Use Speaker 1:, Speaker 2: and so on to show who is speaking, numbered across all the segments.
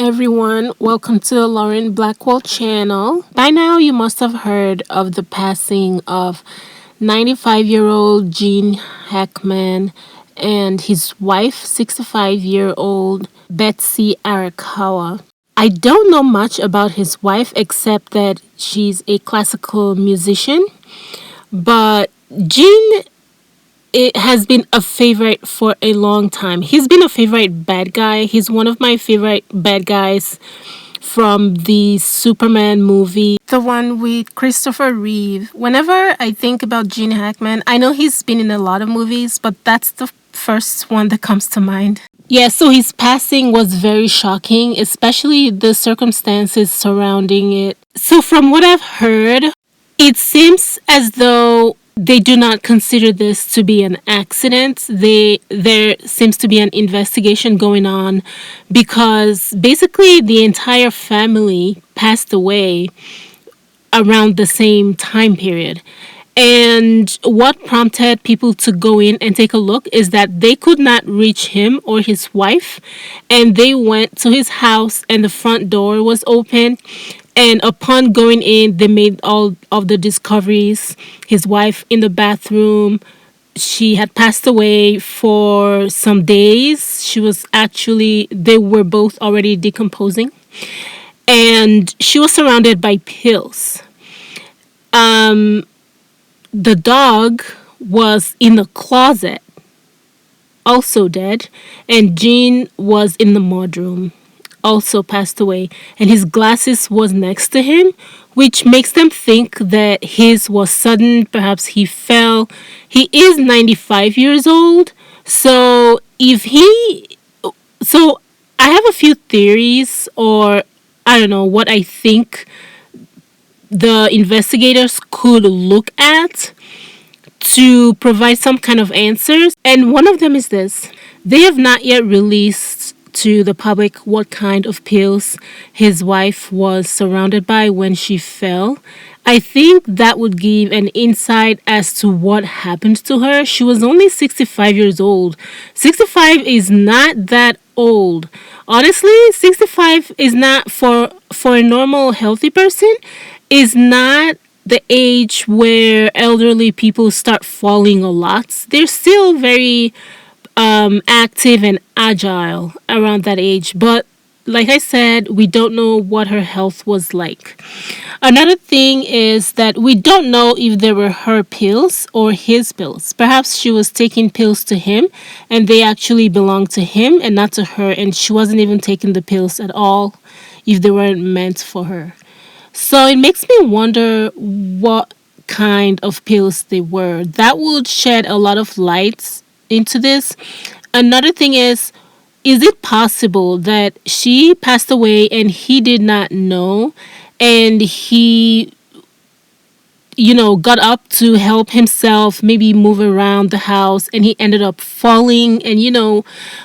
Speaker 1: everyone, welcome to the Lauren Blackwell channel. By now, you must have heard of the passing of 95-year-old Gene Hackman and his wife, 65-year-old Betsy Arakawa. I don't know much about his wife except that she's a classical musician, but Gene it has been a favorite for a long time. He's been a favorite bad guy. He's one of my favorite bad guys from the Superman movie, the one with Christopher Reeve. Whenever I think about Gene Hackman, I know he's been in a lot of movies, but that's the first one that comes to mind. Yeah, so his passing was very shocking, especially the circumstances surrounding it. So, from what I've heard, it seems as though they do not consider this to be an accident. There seems to be an investigation going on because basically the entire family passed away around the same time period. And what prompted people to go in and take a look is that they could not reach him or his wife, and they went to his house and the front door was open. And upon going in, they made all of the discoveries. His wife in the bathroom, she had passed away for some days. They were both already decomposing. And she was surrounded by pills. The dog was in the closet, also dead, and Jean was in the mudroom, also passed away, and his glasses was next to him, which makes them think that his was sudden. Perhaps he fell. He is 95 years old, so I have a few theories, or I don't know what I think the investigators could look at to provide some kind of answers. And one of them is this: they have not yet released to the public what kind of pills his wife was surrounded by when she fell. I think that would give an insight as to what happened to her. She was only 65 years old. 65 is not that old. Honestly, 65 is not for a normal healthy person, is not the age where elderly people start falling a lot. They're still very active and agile around that age. But like I said, we don't know what her health was like. Another thing is that we don't know if they were her pills or his pills. Perhaps she was taking pills to him and they actually belonged to him and not to her, and she wasn't even taking the pills at all if they weren't meant for her. So it makes me wonder what kind of pills they were. That would shed a lot of light into this. Another thing is it possible that she passed away and he did not know, and he got up to help himself, maybe move around the house, and he ended up falling. And a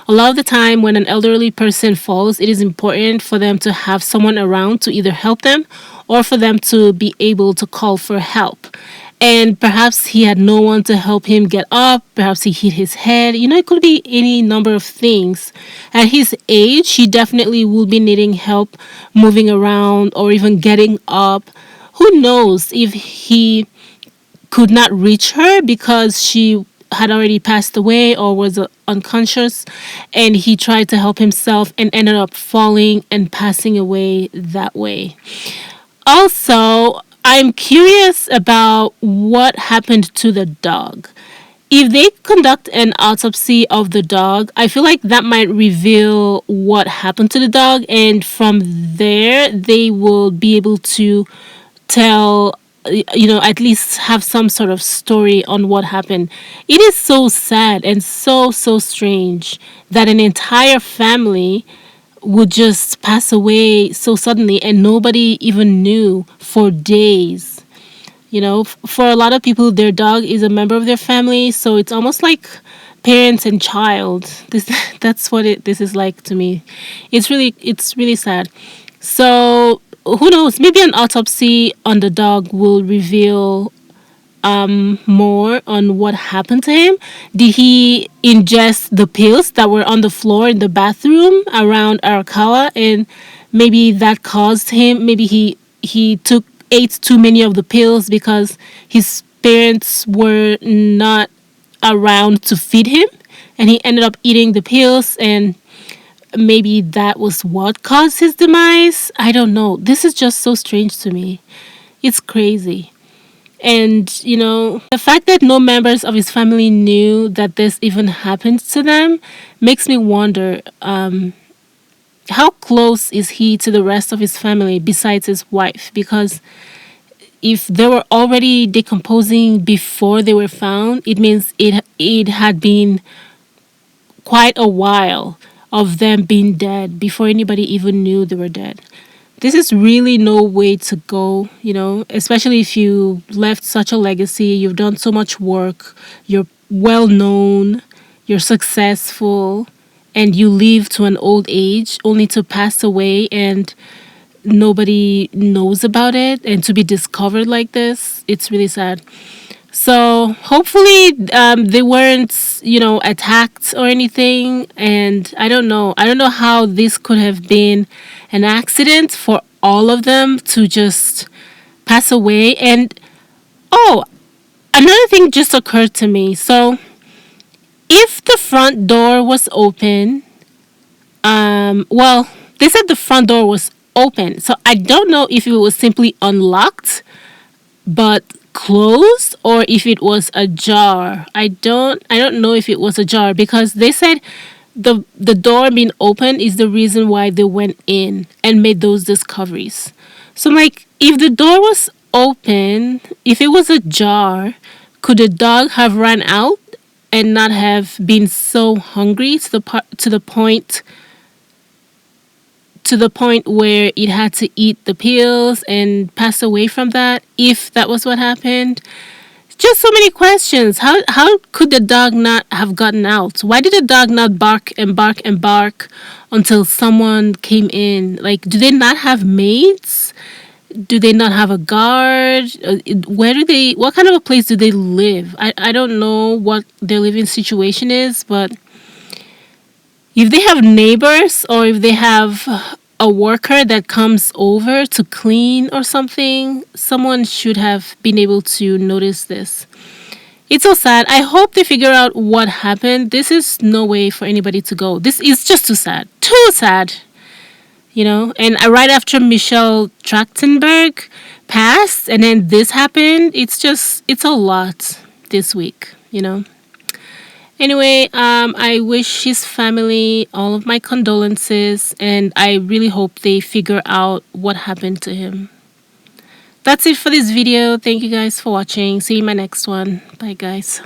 Speaker 1: lot of the time when an elderly person falls, it is important for them to have someone around to either help them or for them to be able to call for help. And perhaps he had no one to help him get up. Perhaps he hit his head. It could be any number of things. At his age, he definitely will be needing help moving around or even getting up. Who knows if he could not reach her because she had already passed away or was unconscious, and he tried to help himself and ended up falling and passing away that way. Also, I'm curious about what happened to the dog. If they conduct an autopsy of the dog, I feel like that might reveal what happened to the dog, and from there, they will be able to tell, at least have some sort of story on what happened. It is so sad and so strange that an entire family would just pass away so suddenly and nobody even knew for days. For a lot of people, their dog is a member of their family, so it's almost like parents and child. That's what this is like to me. It's really sad. So, who knows? Maybe an autopsy on the dog will reveal more on what happened to him. Did he ingest the pills that were on the floor in the bathroom around Arakawa, and maybe that caused him? Maybe he ate too many of the pills because his parents were not around to feed him, and he ended up eating the pills, and maybe that was what caused his demise. I don't know. This is just so strange to me. It's crazy. And, the fact that no members of his family knew that this even happened to them makes me wonder, how close is he to the rest of his family besides his wife? Because if they were already decomposing before they were found, it means it had been quite a while of them being dead before anybody even knew they were dead. This is really no way to go, especially if you left such a legacy, you've done so much work, you're well known, you're successful, and you live to an old age only to pass away and nobody knows about it, and to be discovered like this. It's really sad. So hopefully they weren't, attacked or anything. And I don't know. I don't know how this could have been an accident for all of them to just pass away. And oh, another thing just occurred to me. So if the front door was open, well, they said the front door was open. So I don't know if it was simply unlocked but closed or if it was ajar. I don't know if it was ajar because they said the door being open is the reason why they went in and made those discoveries. So like if the door was open, if it was ajar, could the dog have run out and not have been so hungry to the point where it had to eat the pills and pass away from that, if that was what happened? Just so many questions. How could the dog not have gotten out? Why did the dog not bark and bark and bark until someone came in? Like, do they not have mates? Do they not have a guard? What kind of a place do they live? I don't know what their living situation is, but if they have neighbors or if they have a worker that comes over to clean or something, someone should have been able to notice this. It's so sad. I hope they figure out what happened. This is no way for anybody to go. This is just too sad. Too sad. And right after Michelle Trachtenberg passed and then this happened, it's a lot this week. Anyway, I wish his family all of my condolences, and I really hope they figure out what happened to him. That's it for this video. Thank you guys for watching. See you in my next one. Bye, guys.